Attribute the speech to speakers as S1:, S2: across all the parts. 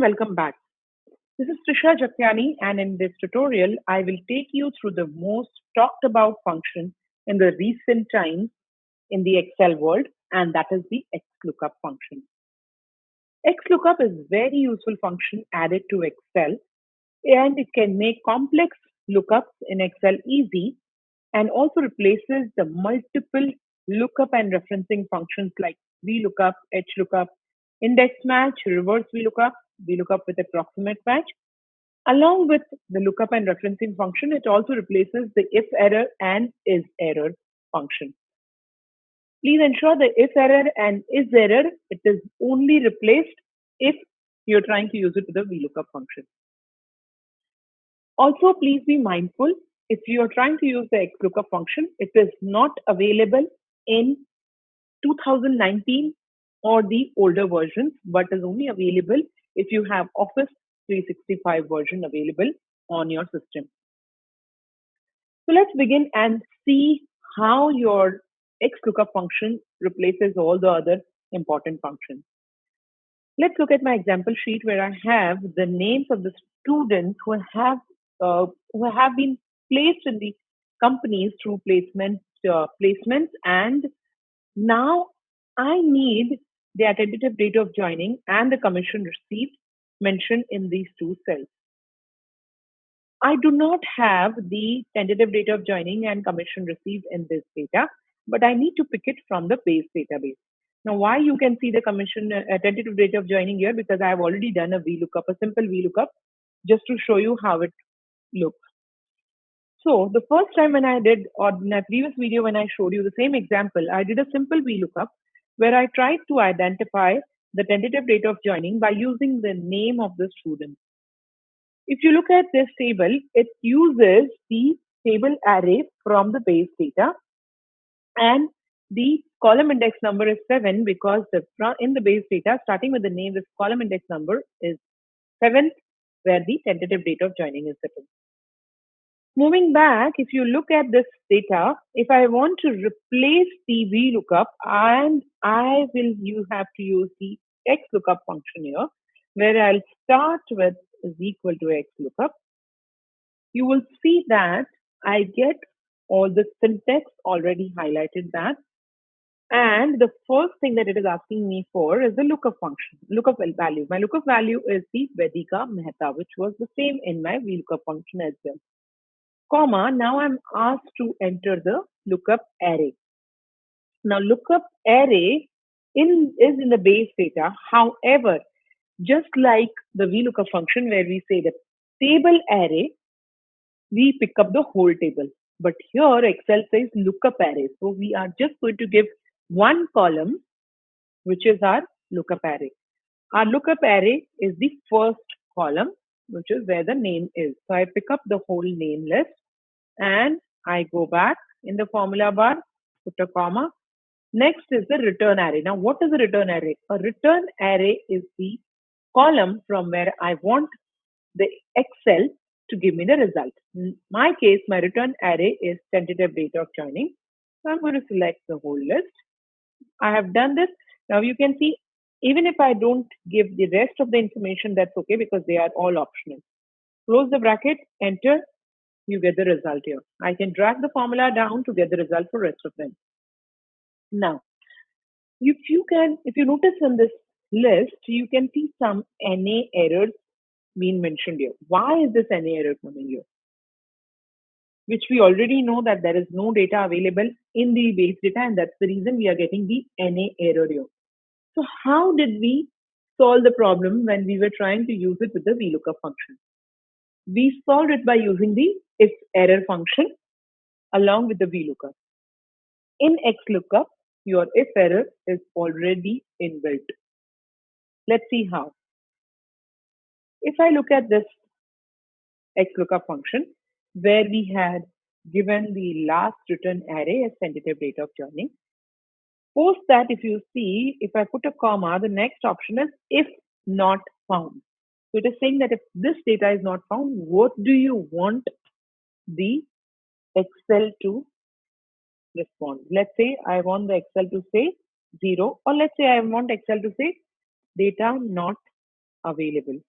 S1: welcome back. This is Trisha Jatyani, and in this tutorial, I will take you through the most talked about function in the recent times in the Excel world, and that is the XLOOKUP function. XLOOKUP is a very useful function added to Excel, and it can make complex lookups in Excel easy and also replaces the multiple lookup and referencing functions like VLOOKUP, HLOOKUP, index match, reverse VLOOKUP with approximate match. Along with the lookup and referencing function, it also replaces the if error and is error function. Please ensure the if error and is error, it is only replaced if you're trying to use it with the VLOOKUP function. Also, please be mindful if you are trying to use the XLOOKUP function, it is not available in 2019 or the older versions, but is only available if you have Office 365 version available on your system. So let's begin and see how your XLOOKUP function replaces all the other important functions. Let's look at my example sheet where I have the names of the students who have been placed in the companies through placements, and now I need their tentative date of joining and the commission received mentioned in these two cells. I do not have the tentative date of joining and commission received in this data, but I need to pick it from the base database. Now, why you can see the commission tentative date of joining here? Because I have already done a VLOOKUP, a simple VLOOKUP, just to show you how it looks. So the first time when I did, or in my previous video when I showed you the same example, I did a simple VLOOKUP where I tried to identify the tentative date of joining by using the name of the student. If you look at this table, it uses the table array from the base data, and the column index number is 7 because in the base data, starting with the name, this column index number is 7th, where the tentative date of joining is written. Moving back, if you look at this data, if I want to replace the VLOOKUP, and you have to use the XLOOKUP function here, where I'll start with is equal to XLOOKUP. You will see that I get all the syntax already highlighted that. And the first thing that it is asking me for is the lookup function, lookup value. My lookup value is the Vedika Mehta, which was the same in my VLOOKUP function as well. Comma, now I'm asked to enter the lookup array. Now, lookup array is in the base data. However, just like the VLOOKUP function where we say the table array, we pick up the whole table. But here Excel says lookup array. So we are just going to give one column, which is our lookup array. Our lookup array is the first column, which is where the name is. So I pick up the whole name list and I go back in the formula bar, put a comma. Next is the return array. Now, what is a return array? A return array is the column from where I want the Excel to give me the result. In my case, my return array is tentative date of joining. So I'm going to select the whole list. I have done this. Now you can see, even if I don't give the rest of the information, that's okay because they are all optional. Close the bracket, enter, you get the result here. I can drag the formula down to get the result for rest of them. Now, if you notice in this list, you can see some NA errors being mentioned here. Why is this NA error coming here? Which we already know that there is no data available in the base data, and that's the reason we are getting the NA error here. So how did we solve the problem when we were trying to use it with the VLOOKUP function? We solved it by using the if error function along with the VLOOKUP. In XLOOKUP, your if error is already inbuilt. Let's see how. If I look at this XLOOKUP function, where we had given the last return array as tentative date of joining, post that, if you see, if I put a comma, the next option is if not found. So it is saying that if this data is not found, what do you want the Excel to respond? Let's say I want the Excel to say 0, or let's say I want Excel to say data not available.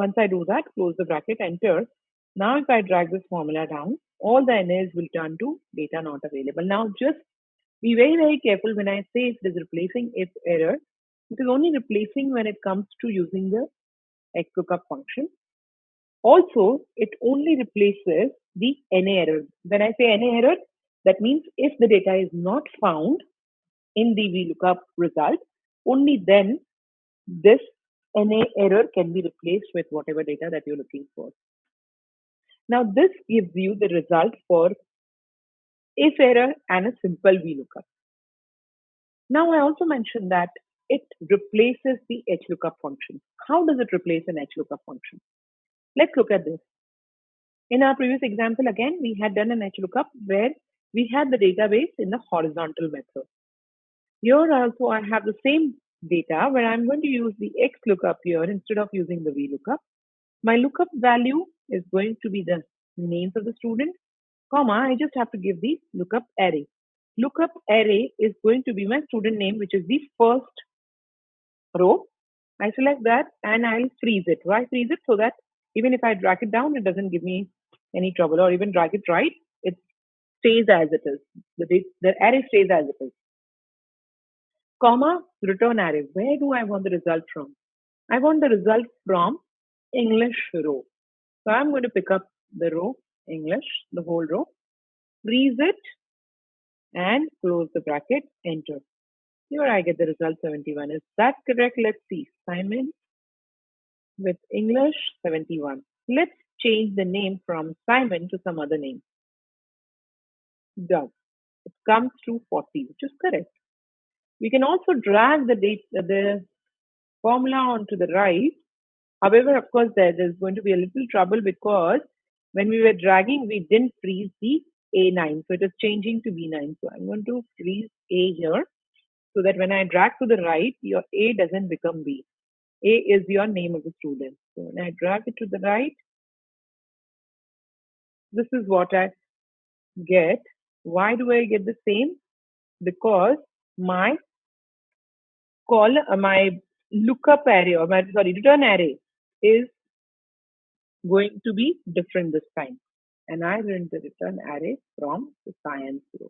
S1: Once I do that, close the bracket, enter. Now if I drag this formula down, all the NAs will turn to data not available. Now just be very, very careful when I say it is replacing if error. It is only replacing when it comes to using the XLOOKUP function. Also, it only replaces the NA error. When I say NA error, that means if the data is not found in the VLOOKUP result, only then this NA error can be replaced with whatever data that you're looking for. Now, this gives you the result for if error and a simple VLOOKUP. Now, I also mentioned that it replaces the HLOOKUP function. How does it replace an HLOOKUP function? Let's look at this. In our previous example, again, we had done an HLOOKUP where we had the database in the horizontal method. Here also, I have the same data where I'm going to use the XLOOKUP here instead of using the VLOOKUP. My lookup value is going to be the names of the student, comma, I just have to give the lookup array. Lookup array is going to be my student name, which is the first row. I select that and I'll freeze it. Why freeze it? So that even if I drag it down, it doesn't give me any trouble, or even drag it right, it stays as it is. The array stays as it is. Comma, return array. Where do I want the result from? I want the result from English row. So I'm going to pick up the row English, the whole row, freeze it, and close the bracket, enter. Here I get the result 71. Is that correct? Let's see. Simon with English 71. Let's change the name from Simon to some other name. Doug. It comes to 40, which is correct. We can also drag the formula onto the right. However, of course, there's going to be a little trouble because when we were dragging, we didn't freeze the A9. So it is changing to B9. So I'm going to freeze A here so that when I drag to the right, your A doesn't become B. A is your name of the student. So when I drag it to the right, this is what I get. Why do I get the same? Because my my lookup array or my return array is going to be different this time. And I going to return array from the science row.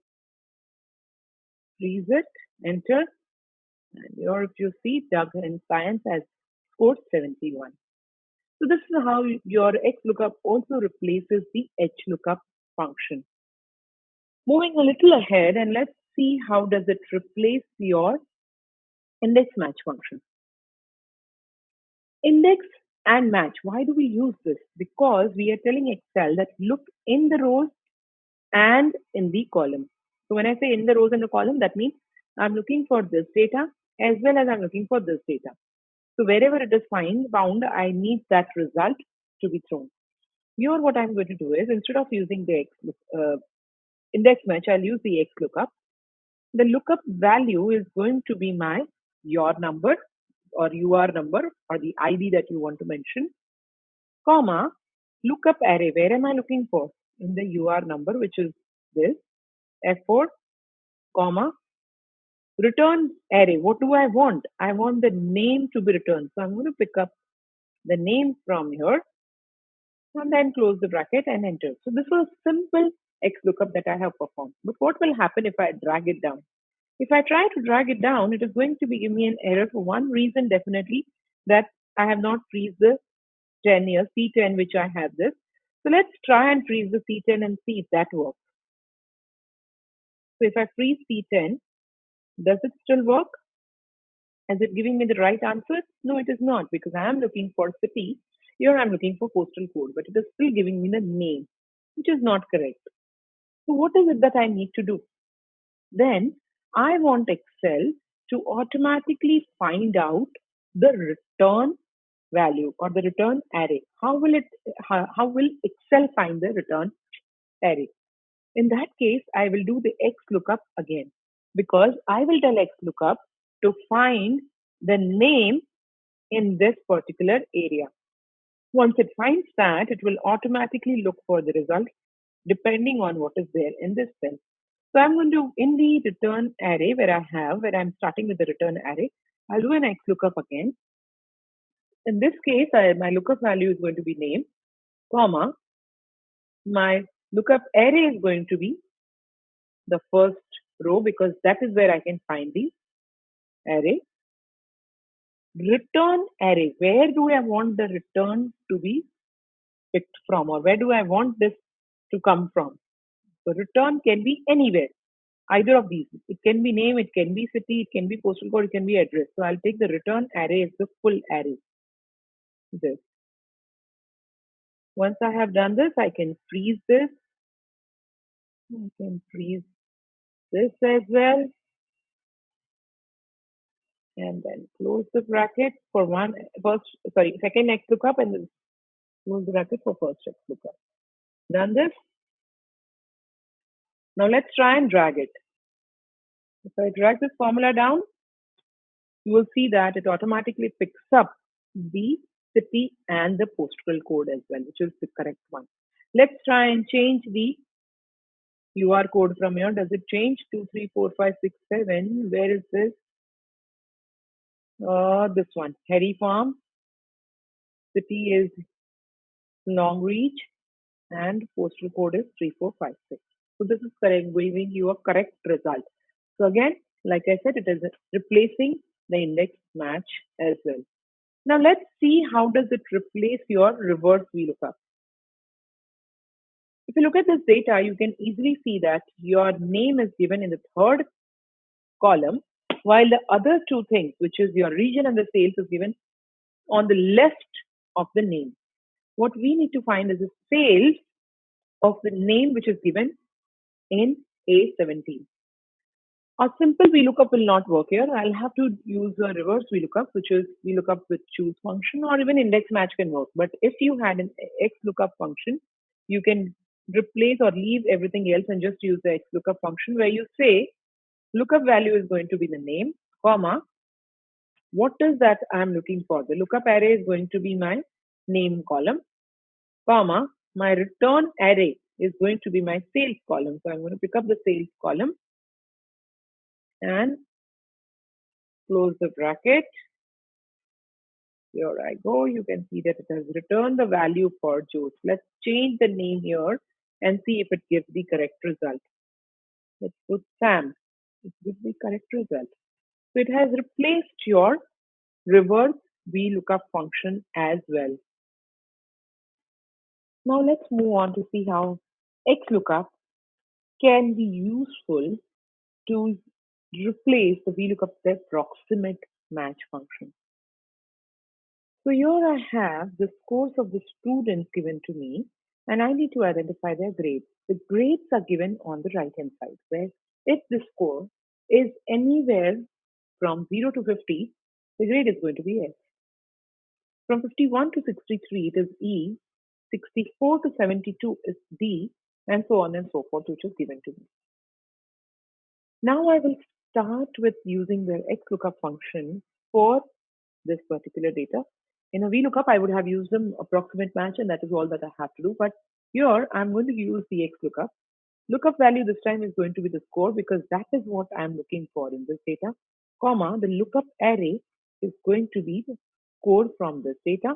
S1: Freeze it, enter, and here if you see Doug in science has scored 71. So this is how your XLOOKUP also replaces the HLOOKUP function. Moving a little ahead, and let's see how does it replace your index match function. Index and match. Why do we use this? Because we are telling Excel that look in the rows and in the column. So when I say in the rows and the column, that means I'm looking for this data as well as I'm looking for this data. So wherever it is found, I need that result to be thrown. Here, what I'm going to do is instead of using the index match, I'll use the XLOOKUP. The lookup value is going to be my your number or UR number or the ID that you want to mention, comma, lookup array. Where am I looking for? In the UR number, which is this, F4, comma, return array. What do I want? I want the name to be returned. So I'm going to pick up the name from here and then close the bracket and enter. So this was a simple XLOOKUP that I have performed. But what will happen if I drag it down? If I try to drag it down, it is going to be giving me an error for one reason, definitely, that I have not freezed the 10 years, C10, which I have this. So let's try and freeze the C10 and see if that works. So if I freeze C10, does it still work? Is it giving me the right answer? No, it is not, because I am looking for city. Here I'm looking for postal code, but it is still giving me the name, which is not correct. So what is it that I need to do? Then I want Excel to automatically find out the return value or the return array. How will Excel find the return array? In that case, I will do the XLOOKUP again, because I will tell XLOOKUP to find the name in this particular area. Once it finds that, it will automatically look for the result depending on what is there in this cell. So I'm going to, in the return array where I'm starting with the return array, I'll do an XLOOKUP again. In this case, my lookup value is going to be name, comma, my lookup array is going to be the first row because that is where I can find the array. Return array, where do I want the return to be picked from, or where do I want this to come from? So return can be anywhere, either of these. It can be name, it can be city, it can be postal code, it can be address. So I'll take the return array as the full array. This. Once I have done this, I can freeze this. I can freeze this as well. And then close the bracket for second X lookup, and then close the bracket for first X lookup. Done this. Now let's try and drag it. If I drag this formula down, you will see that it automatically picks up the city and the postal code as well, which is the correct one. Let's try and change the UR code from here. Does it change? 2, 3, 4, 5, 6, 7. Where is this? This one. Harry Farm. City is Longreach and postal code is 3456. So this is correct, giving you a correct result. So again, like I said, it is replacing the index match as well. Now let's see how does it replace your reverse VLOOKUP. If you look at this data, you can easily see that your name is given in the third column, while the other two things, which is your region and the sales, is given on the left of the name. What we need to find is the sales of the name which is given in A17. A simple VLOOKUP will not work here. I'll have to use a reverse VLOOKUP, which is VLOOKUP with choose function, or even index match can work. But if you had an XLOOKUP function, you can replace or leave everything else and just use the XLOOKUP function where you say lookup value is going to be the name, comma, what is that I'm looking for? The lookup array is going to be my name column, comma, my return array is going to be my sales column. So I'm going to pick up the sales column and close the bracket. Here I go. You can see that it has returned the value for Jose. Let's change the name here and see if it gives the correct result. Let's put Sam. It gives the correct result. So it has replaced your reverse VLOOKUP function as well. Now let's move on to see how XLOOKUP can be useful to replace the VLOOKUP with approximate match function. So here I have the scores of the students given to me, and I need to identify their grades. The grades are given on the right hand side, where if the score is anywhere from 0 to 50, the grade is going to be S. From 51 to 63, it is E. 64 to 72 is D, and so on and so forth, which is given to me. Now I will start with using the XLOOKUP function for this particular data. In a VLOOKUP, I would have used an approximate match, and that is all that I have to do. But here, I'm going to use the XLOOKUP. Lookup value this time is going to be the score because that is what I'm looking for in this data, comma, the lookup array is going to be the score from this data,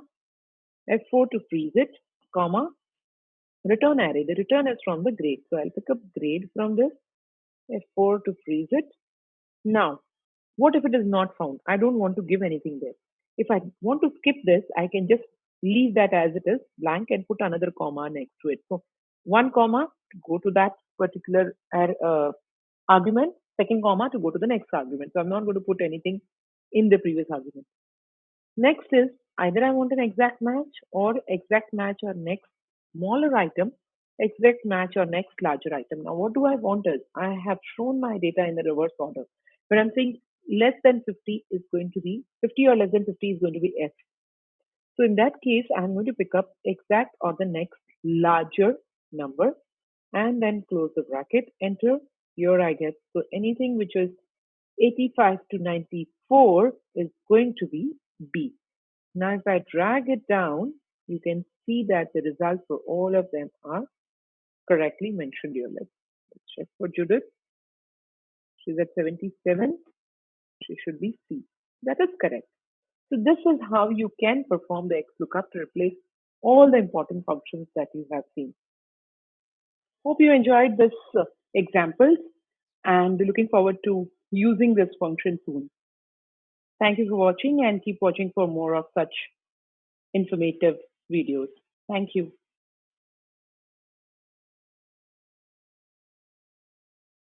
S1: F4 to freeze it, comma, return array. The return is from the grade. So I'll pick up grade from this, F4 to freeze it. Now, what if it is not found? I don't want to give anything there. If I want to skip this, I can just leave that as it is blank and put another comma next to it. So one comma to go to that particular argument, second comma to go to the next argument. So I'm not going to put anything in the previous argument. Next is either I want an exact match or next smaller item, exact match or next larger item. Now, what do I want is I have shown my data in the reverse order, but I'm saying less than 50 is going to be 50 or less than 50 is going to be F. So in that case, I'm going to pick up exact or the next larger number and then close the bracket, enter. Here I get, so anything which is 85 to 94 is going to be B. Now, if I drag it down, you can see that the results for all of them are correctly mentioned here. Let's check for Judith. She's at 77. She should be C. That is correct. So this is how you can perform the XLOOKUP to replace all the important functions that you have seen. Hope you enjoyed this examples and looking forward to using this function soon. Thank you for watching and keep watching for more of such informative videos. Thank you.